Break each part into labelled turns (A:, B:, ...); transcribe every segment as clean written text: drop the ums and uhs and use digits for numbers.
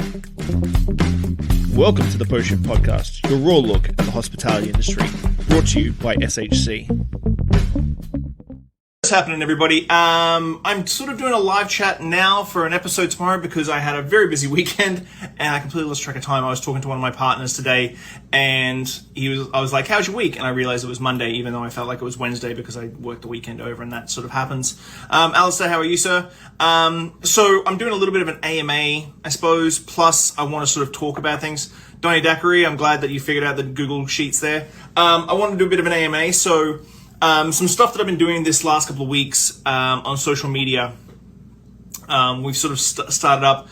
A: Welcome to the Potion Podcast, your raw look at the hospitality industry, brought to you by SHC. What's happening, everybody? I'm sort of doing a live chat now for an episode tomorrow because I had a very busy weekend and I completely lost track of time. I was talking to one of my partners today and I was like, how's your week? And I realized it was Monday, even though I felt like it was Wednesday because I worked the weekend over and that sort of happens. Alistair, how are you, sir? So I'm doing a little bit of an AMA, I suppose, plus I want to sort of talk about things. Donnie Daiquiri, I'm glad that you figured out the Google Sheets there. I want to do a bit of an AMA, so some stuff that I've been doing this last couple of weeks on social media. We've sort of started up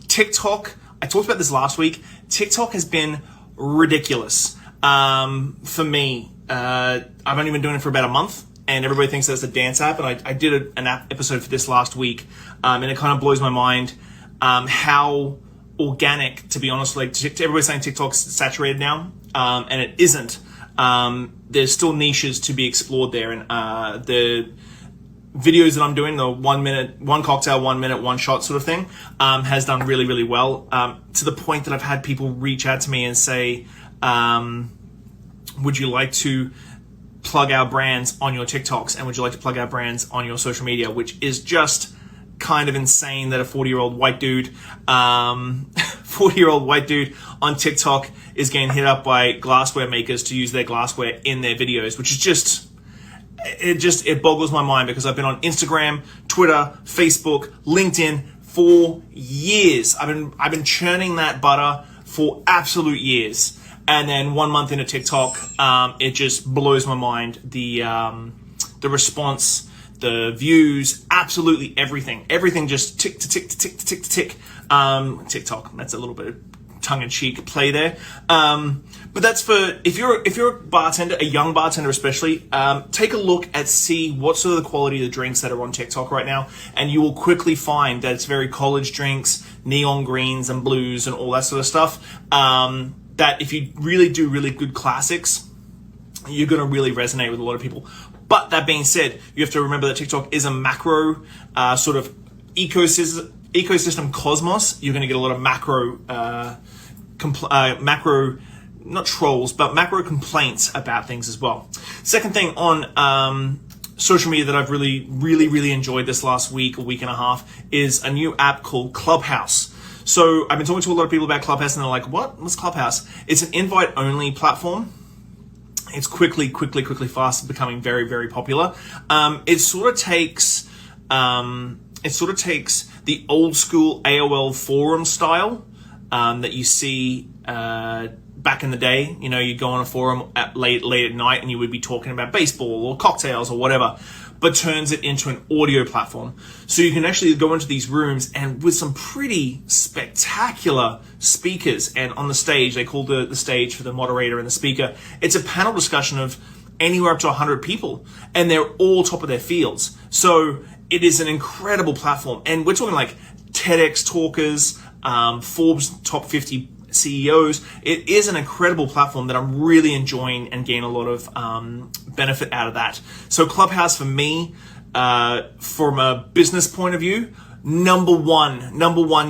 A: TikTok. I talked about this last week. TikTok has been ridiculous for me. I've only been doing it for about a month, and everybody thinks that's a dance app. And I did an app episode for this last week, and it kind of blows my mind how organic, to be honest. Like everybody's saying TikTok's saturated now, and it isn't. There's still niches to be explored there, and the videos that I'm doing, the 1 minute, one cocktail, 1 minute, one shot sort of thing, has done really, really well, to the point that I've had people reach out to me and say, would you like to plug our brands on your TikToks, and would you like to plug our brands on your social media, which is just kind of insane that a 40-year-old white dude, 40-year-old white dude on TikTok is getting hit up by glassware makers to use their glassware in their videos, which is it boggles my mind, because I've been on Instagram, Twitter, Facebook, LinkedIn for years. I've been churning that butter for absolute years. And then 1 month into TikTok, it just blows my mind. The response, the views, absolutely everything just tick to tick to tick to tick to tick. TikTok, that's a little bit of tongue-in-cheek play there. But that's for, if you're a bartender, a young bartender especially, take a look at see what sort of the quality of the drinks that are on TikTok right now, and you will quickly find that it's very college drinks, neon greens and blues and all that sort of stuff, that if you really do really good classics, you're going to really resonate with a lot of people. But that being said, you have to remember that TikTok is a macro sort of ecosystem cosmos. You're going to get a lot of macro, not trolls, but macro complaints about things as well. Second thing on social media that I've really enjoyed this last week or week and a half is a new app called Clubhouse. So I've been talking to a lot of people about Clubhouse, and they're like, what's Clubhouse? It's an invite-only platform. It's quickly, fast becoming very, very popular. It sort of takes the old school AOL forum style that you see back in the day. You know, you'd go on a forum late at night and you would be talking about baseball or cocktails or whatever, but turns it into an audio platform. So you can actually go into these rooms, and with some pretty spectacular speakers, and on the stage, they call the stage for the moderator and the speaker, it's a panel discussion of anywhere up to 100 people, and they're all top of their fields. So it is an incredible platform, and we're talking like TEDx talkers, Forbes top 50 CEOs. It is an incredible platform that I'm really enjoying and gain a lot of benefit out of that. So Clubhouse for me, from a business point of view, number one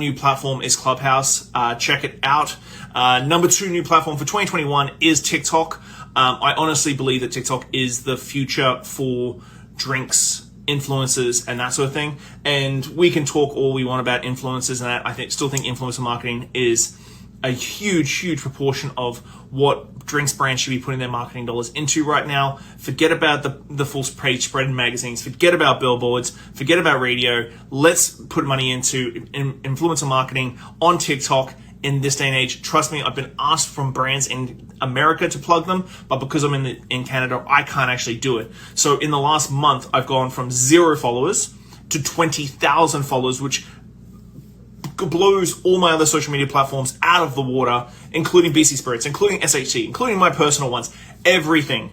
A: new platform is Clubhouse. Check it out. Number 2 new platform for 2021 is TikTok. I honestly believe that TikTok is the future for drinks, influencers, and that sort of thing. And we can talk all we want about influencers and that. I still think influencer marketing is a huge proportion of what drinks brands should be putting their marketing dollars into right now. Forget about the full page spread in magazines. Forget about billboards. Forget about radio. Let's put money into influencer marketing on TikTok in this day and age. Trust me, I've been asked from brands in America to plug them, but because I'm in Canada, I can't actually do it. So in the last month, I've gone from 0 followers to 20,000 followers, which blows all my other social media platforms out of the water, including BC Spirits, including SHC, including my personal ones, everything.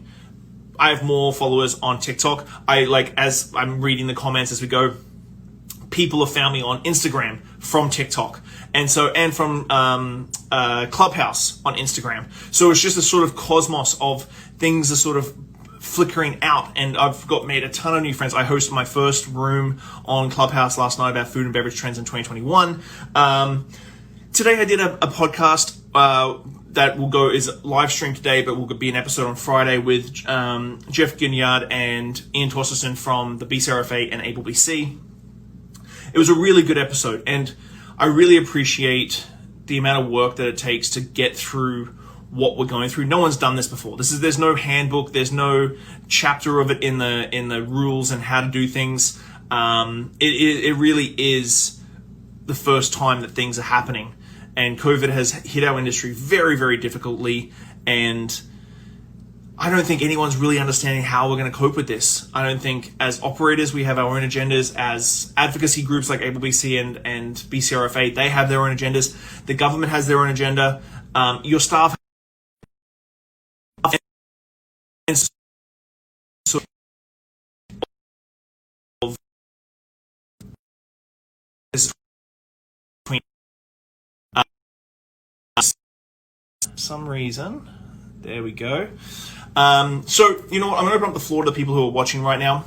A: I have more followers on TikTok. As I'm reading the comments as we go, people have found me on Instagram from TikTok, and from Clubhouse on Instagram. So it's just a sort of cosmos of things are sort of flickering out, and I've made a ton of new friends. I hosted my first room on Clubhouse last night about food and beverage trends in 2021. today I did a podcast that is live streamed today, but will be an episode on Friday with Jeff Ginyard and Ian Torstenson from the BCRFA and Able BC. It was a really good episode, and I really appreciate the amount of work that it takes to get through what we're going through. No one's done this before. There's no handbook. There's no chapter of it in the rules and how to do things. It really is the first time that things are happening, and COVID has hit our industry very, very difficultly. And I don't think anyone's really understanding how we're going to cope with this. I don't think as operators we have our own agendas. As advocacy groups like ABLEBC and BCRFA, they have their own agendas. The government has their own agenda. Your staff and so some reason. There we go. So, you know what? I'm going to open up the floor to the people who are watching right now.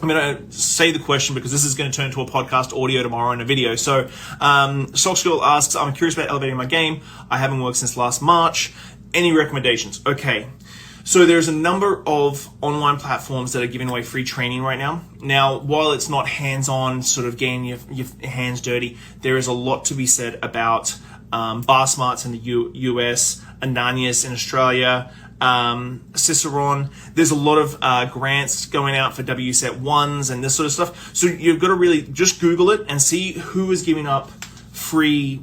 A: I'm going to say the question because this is going to turn into a podcast audio tomorrow and a video. So, Sock School asks, I'm curious about elevating my game. I haven't worked since last March. Any recommendations? Okay. So there's a number of online platforms that are giving away free training right now. Now, while it's not hands-on, sort of getting your hands dirty, there is a lot to be said about Bar Smarts in the US, Ananias in Australia, Cicerone. There's a lot of grants going out for WSET 1s and this sort of stuff. So you've got to really just Google it and see who is giving up free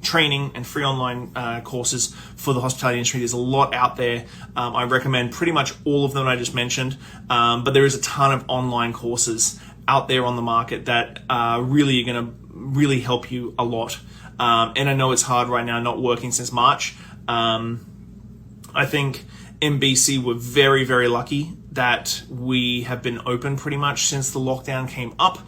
A: training and free online courses for the hospitality industry. There's a lot out there. I recommend pretty much all of them I just mentioned, but there is a ton of online courses out there on the market that really are going to really help you a lot. And I know it's hard right now, not working since March. I think in BC we're very, very lucky that we have been open pretty much since the lockdown came up.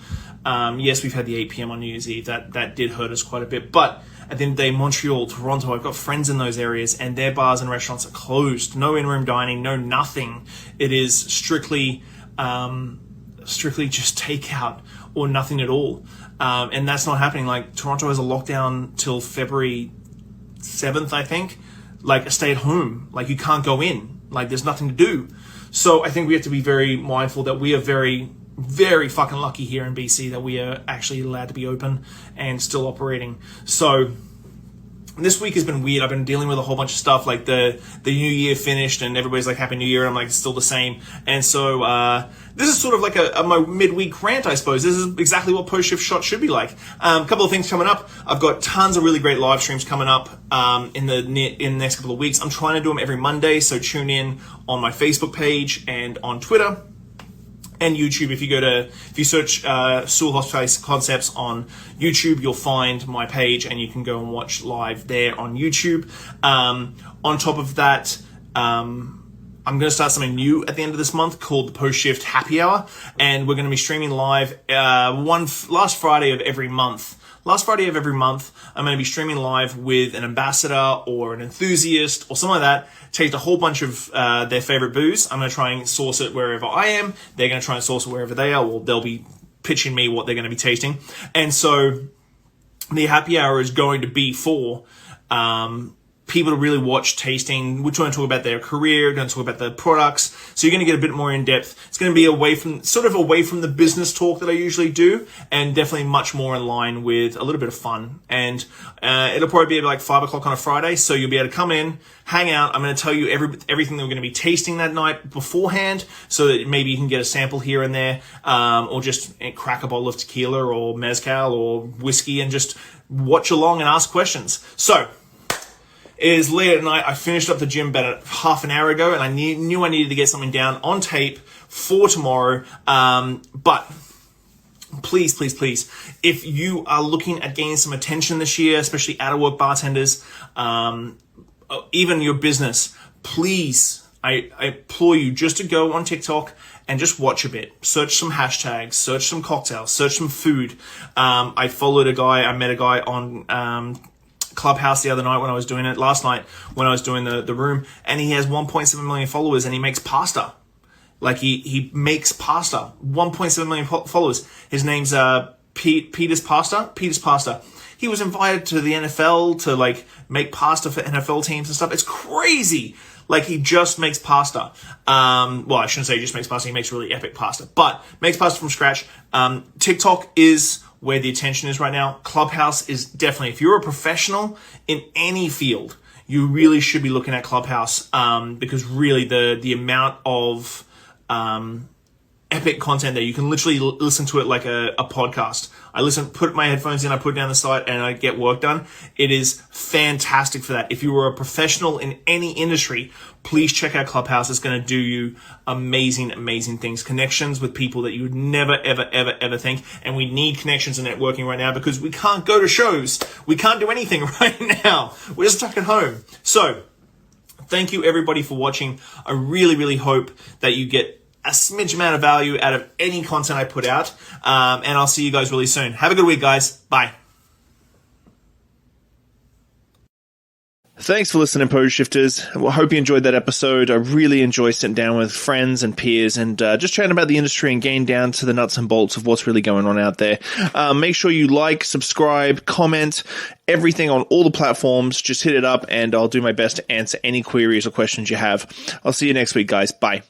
A: Yes, we've had the 8 p.m. on New Year's Eve. That did hurt us quite a bit. But at the end of the day, Montreal, Toronto, I've got friends in those areas, and their bars and restaurants are closed. No in-room dining, no nothing. It is strictly just takeout or nothing at all. And that's not happening. Like, Toronto has a lockdown till February 7th, I think. Like, a stay at home. Like, you can't go in. Like, there's nothing to do. So I think we have to be very mindful that we are very, very fucking lucky here in BC that we are actually allowed to be open and still operating. So this week has been weird. I've been dealing with a whole bunch of stuff. Like the new year finished and everybody's like, Happy New Year. And I'm like, it's still the same. And so this is sort of like my midweek rant, I suppose. This is exactly what post-shift shot should be like. A couple of things coming up. I've got tons of really great live streams coming up in the next couple of weeks. I'm trying to do them every Monday, so tune in on my Facebook page and on Twitter and YouTube. If you search Soole Hospitality Concepts on YouTube, you'll find my page and you can go and watch live there on YouTube. On top of that, I'm going to start something new at the end of this month called the Post Shift Happy Hour, and we're going to be streaming live last Friday of every month. Last Friday of every month, I'm going to be streaming live with an ambassador or an enthusiast or something like that. Taste a whole bunch of their favorite booze. I'm going to try and source it wherever I am. They're going to try and source it wherever they are, or they'll be pitching me what they're going to be tasting. And so the happy hour is going to be for people to really watch tasting. We're trying to talk about their career, going to talk about the products. So you're going to get a bit more in depth. It's going to be away from the business talk that I usually do, and definitely much more in line with a little bit of fun. And it'll probably be like 5 o'clock on a Friday. So you'll be able to come in, hang out. I'm going to tell you everything that we're going to be tasting that night beforehand, so that maybe you can get a sample here and there, or just crack a bottle of tequila or mezcal or whiskey and just watch along and ask questions. So it is late at night. I finished up the gym about half an hour ago, and I knew I needed to get something down on tape for tomorrow. But please, please, please, if you are looking at gaining some attention this year, especially out-of-work bartenders, even your business, please, I implore you just to go on TikTok and just watch a bit. Search some hashtags, search some cocktails, search some food. I met a guy on Clubhouse the other night when I was doing it, last night when I was doing the room, and he has 1.7 million followers, and he makes pasta. Like he makes pasta. 1.7 million followers. His name's Peter's Pasta. he was invited to the NFL to like make pasta for NFL teams and stuff. It's crazy. Like, he just makes pasta. Well, I shouldn't say he just makes pasta. He makes really epic pasta, but makes pasta from scratch. TikTok is where the attention is right now. Clubhouse is definitely, if you're a professional in any field, you really should be looking at Clubhouse, because really the amount of epic content there, you can literally listen to it like a podcast. I put my headphones in, I put it down the side, and I get work done. It is fantastic for that. If you are a professional in any industry, please check out Clubhouse. It's going to do you amazing, amazing things. Connections with people that you would never, ever, ever, ever think. And we need connections and networking right now because we can't go to shows. We can't do anything right now. We're stuck at home. So thank you everybody for watching. I really, really hope that you get a smidge amount of value out of any content I put out. And I'll see you guys really soon. Have a good week, guys. Bye.
B: Thanks for listening, Pose Shifters. I hope you enjoyed that episode. I really enjoy sitting down with friends and peers and just chatting about the industry and getting down to the nuts and bolts of what's really going on out there. Make sure you like, subscribe, comment, everything on all the platforms. Just hit it up and I'll do my best to answer any queries or questions you have. I'll see you next week, guys. Bye.